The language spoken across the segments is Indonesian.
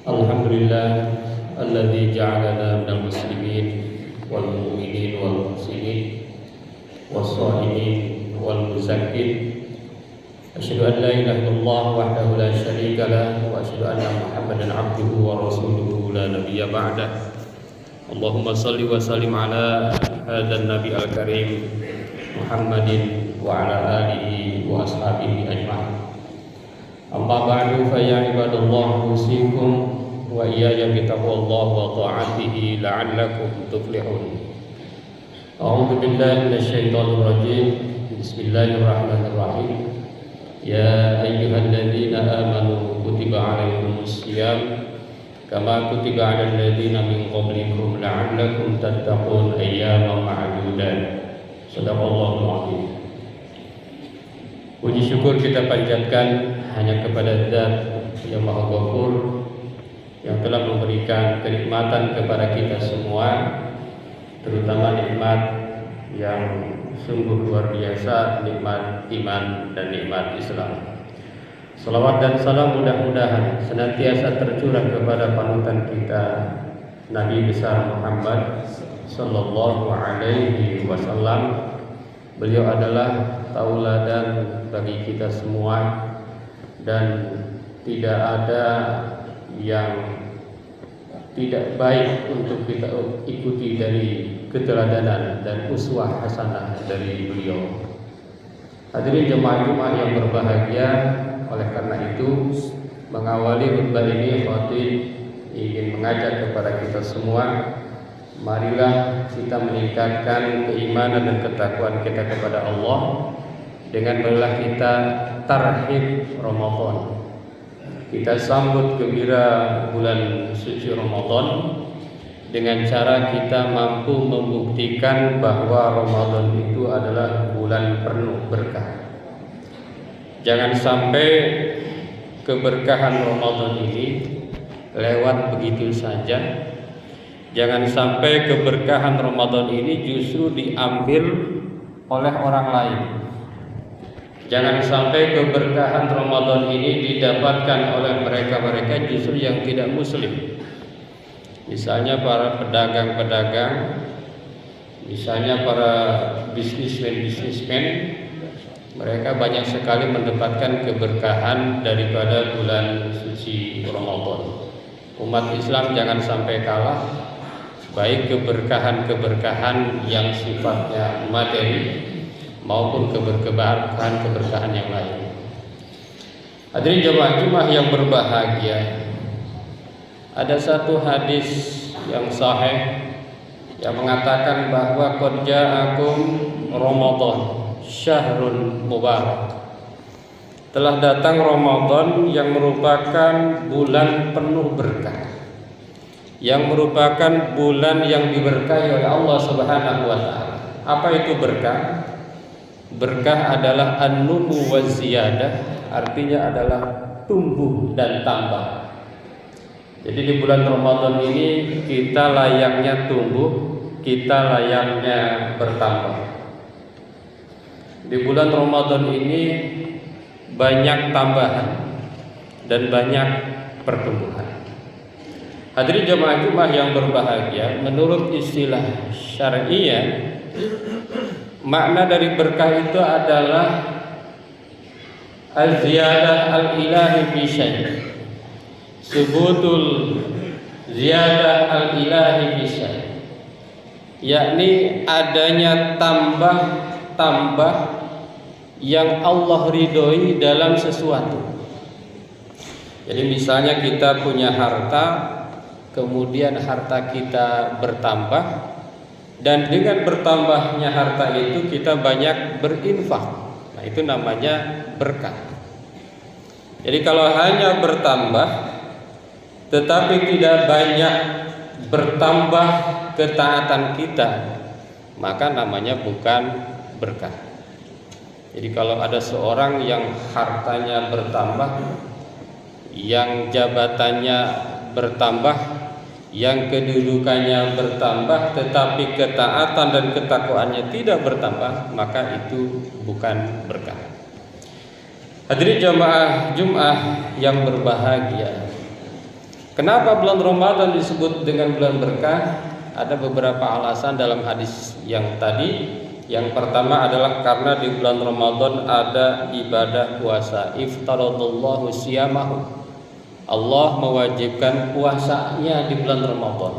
Alhamdulillah alladzi ja'alana minal muslimin wal mu'minin wal muhsinin was-shalihin wal muzakkin. Asyhadu an la ilaha illallah wahdahu la syarika lah wa asyhadu anna Muhammadan 'abduhu wa rasuluhu la nabiyya ba'dah. Allahumma shalli wa sallim ala hadzal nabi al-karim Muhammadin wa ala alihi wa ashabihi ajma'in. Amma ba'du fa ya ibadallah usikum wa iyaya bitaqwallah wa ta'atihi la'allakum tuflihun. A'udzu billahi minasyaitonir rajim. Bismillahirrahmanirrahim. Ya ayyuhalladzina amanu kutiba 'alaikumus shiyam kama kutiba 'alal ladzina min qablikum la'allakum tattaqun ayyaman ma'dudat. Shadaqallahul 'azim. Puji syukur kita panjatkan hanya kepada Zat yang Maha Ghafur, yang telah memberikan kenikmatan kepada kita semua, terutama nikmat yang sungguh luar biasa, nikmat iman dan nikmat Islam. Salawat dan salam mudah-mudahan senantiasa tercurah kepada panutan kita Nabi besar Muhammad sallallahu alaihi wasallam. Beliau adalah tauladan bagi kita semua dan tidak ada yang tidak baik untuk kita ikuti dari keteladanan dan uswah hasanah dari beliau. Hadirin jemaah Jumat yang berbahagia, oleh karena itu mengawali khutbah ini khatib ingin mengajak kepada kita semua, marilah kita meningkatkan keimanan dan ketakwaan kita kepada Allah dengan marilah kita tarhib Ramadan. Kita sambut gembira bulan suci Ramadan dengan cara kita mampu membuktikan bahwa Ramadan itu adalah bulan penuh berkah. Jangan sampai keberkahan Ramadan ini lewat begitu saja. Jangan sampai keberkahan Ramadan ini justru diambil oleh orang lain. Jangan sampai keberkahan Ramadan ini didapatkan oleh mereka-mereka justru yang tidak muslim. Misalnya para pedagang-pedagang, misalnya para bisnismen, mereka banyak sekali mendapatkan keberkahan daripada bulan suci Ramadan. Umat Islam jangan sampai kalah, baik keberkahan yang sifatnya materi maupun keberkahan yang lain. Hadirin jemaah Jumat yang berbahagia, ada satu hadis yang sahih yang mengatakan bahwa qad ja'akum Ramadan syahrun mubarak. Telah datang Ramadan yang merupakan bulan penuh berkah, yang merupakan bulan yang diberkahi oleh Allah Subhanahu wa taala. Apa itu berkah? Berkah adalah an-numu wa ziyadah, artinya adalah tumbuh dan tambah. Jadi di bulan Ramadan ini kita layaknya tumbuh, kita layaknya bertambah. Di bulan Ramadan ini banyak tambahan dan banyak pertumbuhan. Hadirin jemaah Jumat yang berbahagia, menurut istilah syariah, makna dari berkah itu adalah al-ziyadah al-ilahi fi syai'. Subutul ziyadah al-ilahi fi syai', yakni adanya tambah yang Allah ridhoi dalam sesuatu. Jadi misalnya kita punya harta, kemudian harta kita bertambah, dan dengan bertambahnya harta itu kita banyak berinfak. Nah, itu namanya berkah. Jadi kalau hanya bertambah tetapi tidak banyak bertambah ketaatan kita, maka namanya bukan berkah. Jadi kalau ada seorang yang hartanya bertambah, yang jabatannya bertambah, yang kedudukannya bertambah tetapi ketaatan dan ketakwaannya tidak bertambah, maka itu bukan berkah. Hadirin jamaah Jumat yang berbahagia, Kenapa bulan Ramadan disebut dengan bulan berkah? Ada beberapa alasan dalam hadis yang tadi. Yang pertama adalah karena di bulan Ramadan ada ibadah puasa. Iftaradallahu siyamahu. Allah mewajibkan puasanya di bulan Ramadan.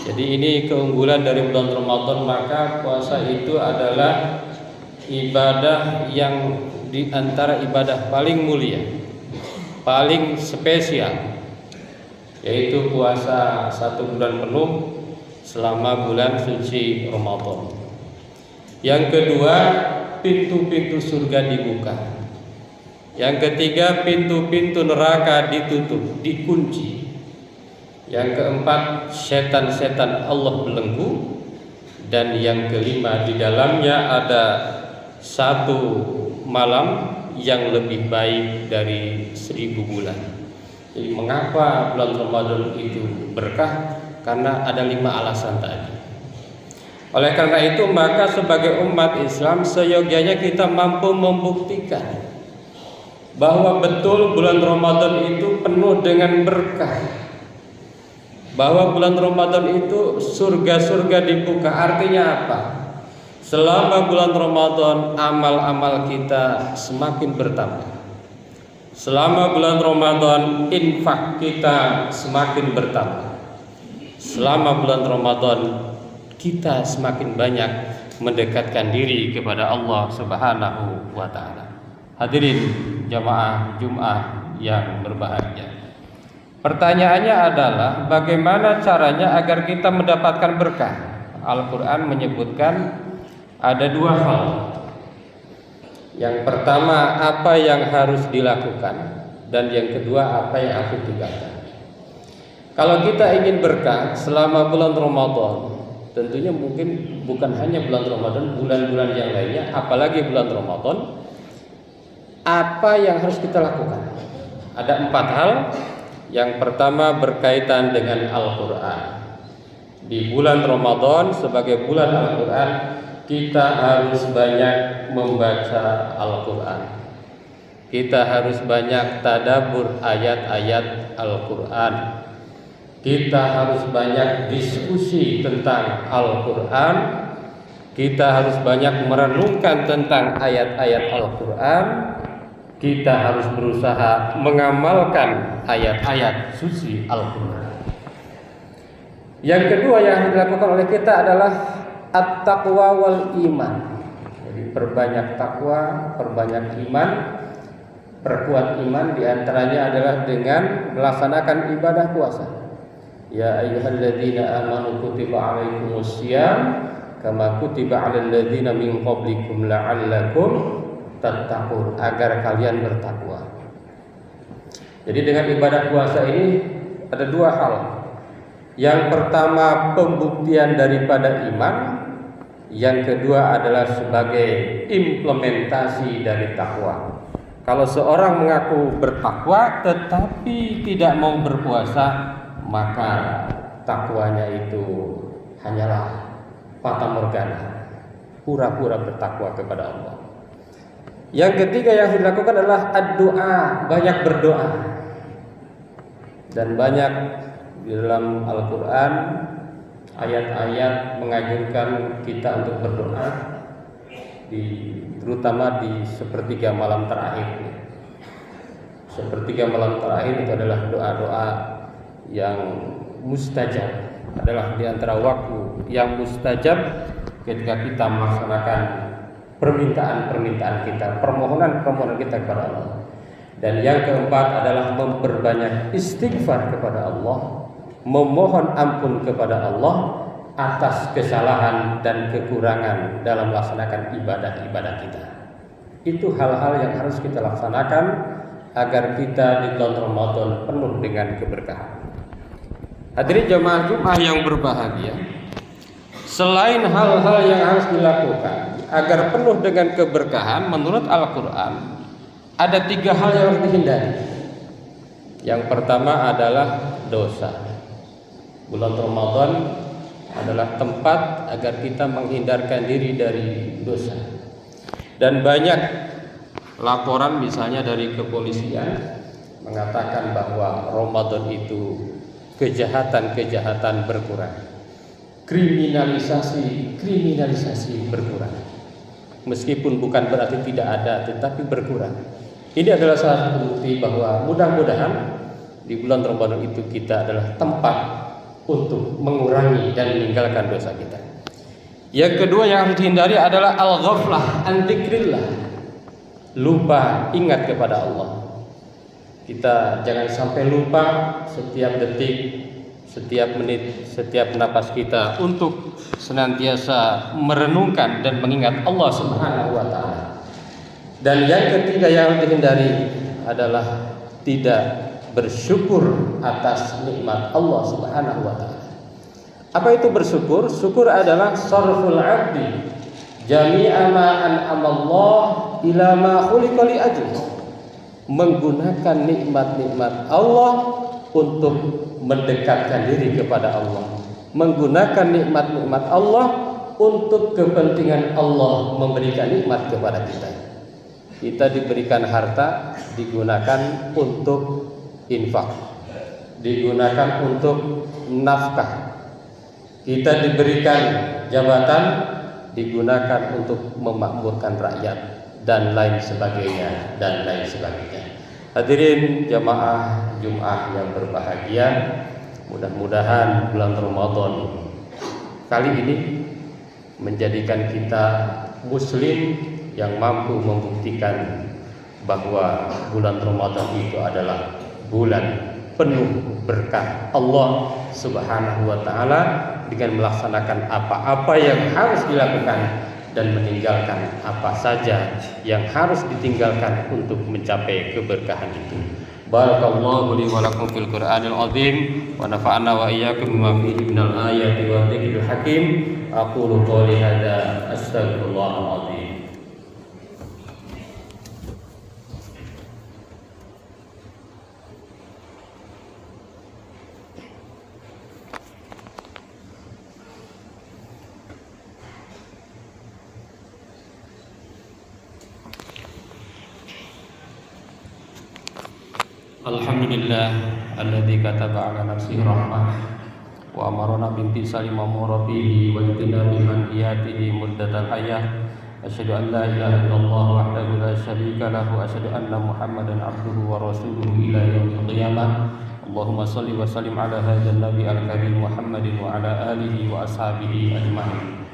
Jadi ini keunggulan dari bulan Ramadan, maka puasa itu adalah ibadah yang di antara ibadah paling mulia, paling spesial, yaitu puasa 1 bulan penuh selama bulan suci Ramadan. Yang kedua, pintu-pintu surga dibuka. Yang ketiga, pintu-pintu neraka ditutup, dikunci. Yang keempat, setan-setan Allah belenggu. Dan yang kelima, di dalamnya ada 1 malam yang lebih baik dari 1000 bulan. Jadi mengapa bulan Ramadan itu berkah? Karena ada 5 alasan tadi. Oleh karena itu, maka sebagai umat Islam seyogyanya kita mampu membuktikan bahwa betul bulan Ramadan itu penuh dengan berkah, bahwa bulan Ramadan itu surga-surga dibuka. Artinya apa? Selama bulan Ramadan amal-amal kita semakin bertambah. Selama bulan Ramadan infak kita semakin bertambah. Selama bulan Ramadan kita semakin banyak mendekatkan diri kepada Allah Subhanahu wa taala. Hadirin jamaah Jumat yang berbahagia. Pertanyaannya adalah bagaimana caranya agar kita mendapatkan berkah? Al-Qur'an menyebutkan ada 2 hal. Yang pertama, apa yang harus dilakukan, dan yang kedua, apa yang harus ditinggalkan. Kalau kita ingin berkah selama bulan Ramadan, tentunya mungkin bukan hanya bulan Ramadan, bulan-bulan yang lainnya, apalagi bulan Ramadan, apa yang harus kita lakukan? Ada 4 hal. Yang pertama berkaitan dengan Al-Quran. Di bulan Ramadan sebagai bulan Al-Quran, kita harus banyak membaca Al-Quran. Kita harus banyak tadabbur ayat-ayat Al-Quran. Kita harus banyak diskusi tentang Al-Quran. Kita harus banyak merenungkan tentang ayat-ayat Al-Quran. Kita harus berusaha mengamalkan ayat-ayat suci Al-Quran. Yang kedua yang harus dilakukan oleh kita adalah at-taqwa wal iman. Jadi perbanyak takwa, perbanyak iman, perkuat iman. Diantaranya adalah dengan melaksanakan ibadah puasa. Ya ayyuhalladzina amanu kutiba alaikumusiyam kama kutiba alal ladzina min qablikum la'allakum tattaqun, agar kalian bertakwa. Jadi dengan ibadah puasa ini ada 2 hal. Yang pertama pembuktian daripada iman, yang kedua adalah sebagai implementasi dari takwa. Kalau seorang mengaku bertakwa tetapi tidak mau berpuasa, maka takwanya itu hanyalah fata morgana, pura-pura bertakwa kepada Allah. Yang ketiga yang harus dilakukan adalah ad-doa, banyak berdoa. Dan banyak di dalam Al-Quran ayat-ayat menganjurkan kita untuk berdoa, terutama di sepertiga malam terakhir. Sepertiga malam terakhir itu adalah doa-doa yang mustajab, adalah di antara waktu yang mustajab ketika kita melaksanakan permintaan-permintaan kita, permohonan-permohonan kita kepada Allah. Dan yang keempat adalah memperbanyak istighfar kepada Allah, memohon ampun kepada Allah atas kesalahan dan kekurangan dalam melaksanakan ibadah-ibadah kita. Itu hal-hal yang harus kita laksanakan agar kita di bulan Ramadan penuh dengan keberkahan. Hadirin jamaah Jumat yang berbahagia, selain hal-hal yang harus dilakukan agar penuh dengan keberkahan, menurut Al-Quran ada 3 hal yang harus dihindari. Yang pertama adalah dosa. Bulan Ramadan adalah tempat agar kita menghindarkan diri dari dosa. Dan banyak laporan misalnya dari kepolisian mengatakan bahwa Ramadan itu kejahatan-kejahatan berkurang, kriminalisasi berkurang. Meskipun bukan berarti tidak ada, tetapi berkurang. Ini adalah salah satu bukti bahwa mudah-mudahan di bulan Ramadan itu kita adalah tempat untuk mengurangi dan meninggalkan dosa kita. Yang kedua yang harus dihindari adalah al-ghaflah an dzikrillah, lupa ingat kepada Allah. Kita jangan sampai lupa setiap detik, setiap menit, setiap napas kita untuk senantiasa merenungkan dan mengingat Allah Subhanahu wa taala. Dan yang ketiga yang harus dihindari adalah tidak bersyukur atas nikmat Allah Subhanahu wa taala. Apa itu bersyukur? Syukur adalah sarful 'abdi jami'a ma an'ama Allah ila ma khuliqa li ajli. Menggunakan nikmat-nikmat Allah untuk mendekatkan diri kepada Allah, menggunakan nikmat-nikmat Allah untuk kepentingan Allah memberikan nikmat kepada kita. Kita diberikan harta, digunakan untuk infak, digunakan untuk nafkah. Kita diberikan jabatan, digunakan untuk memakmurkan rakyat, dan lain sebagainya. Hadirin jamaah Jumat yang berbahagia, mudah-mudahan bulan Ramadan kali ini menjadikan kita muslim yang mampu membuktikan bahwa bulan Ramadan itu adalah bulan penuh berkah Allah Subhanahu wa taala, dengan melaksanakan apa-apa yang harus dilakukan dan meninggalkan apa saja yang harus ditinggalkan untuk mencapai keberkahan itu. Barakallahu li wa lakum fil Qur'anil azim wa nafa'ana wa iyyakum bima fihi minal ayati wa dzikril hakim. Aqulu qouli hadza astaghfirullahal azim. Alhamdulillah alladzi kataba ala nafsihi rahmah wa amarna bimtisali mamuratihi wa ijtinabi manhiyatihi muddatal hayah. Asyhadu an la ilaha illallah wahdahu la syarika lahu wa asyhadu anna Muhammadan abduhu wa rasuluhu ila yaumil qiyamah. Allahumma shalli wa sallim ala hadzal nabi al-karim Muhammadin wa ala alihi wa ashabihi ajma'in.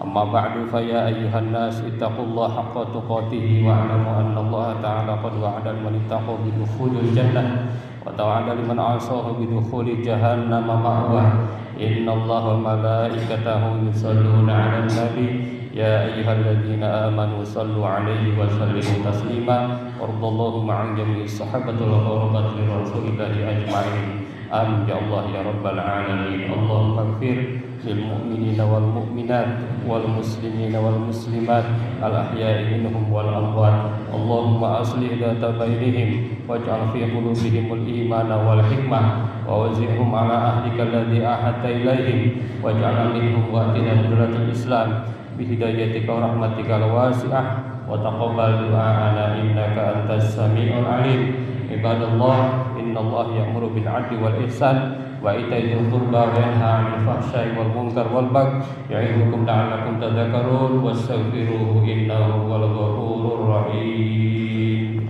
Amma ba'du fa ya ayyuhan nas ittaqullaha haqqa tuqatih wa a'lamu anna Allah ta'ala qad wa'ada man ittaqa bi dukhulil jannah wa ta'ala liman 'asahu bi dukhulil jahannam ma'wa. Innallaha wa malaikatahu yusholluna 'alan nabi ya ayyuhalladzina amanu shallu 'alaihi wa sallimu taslima. Wardallahu ma'an jami'is sahabatil qurbat li rasulillahi ajma'in. Amin ya Allah ya rabbal alamin. Allahumma ighfir lil mu'minina wal mu'minat wal muslimina wal muslimat al ahya'i minhum wal amwat. Allahumma aslih dhata bainihim waj'al fi qulubihimul imana wal hikmah wa wazihhum ala ahdika alladhi ahadta ilaihim waj'al minhum wa'tina bidratil islam bihidayatika wa rahmatika al wasi'ah wa taqabbal du'ana innaka antas sami'ul alim. Ibadallah, innallaha ya'muru bil 'adli wal ihsan wa ita'i dzil qurba wa yanha 'anil fahsya'i wal munkar wal baghi ya'idukum la'allakum tadhakkarun wastaghfiruhu innahu huwal ghafurur rahim.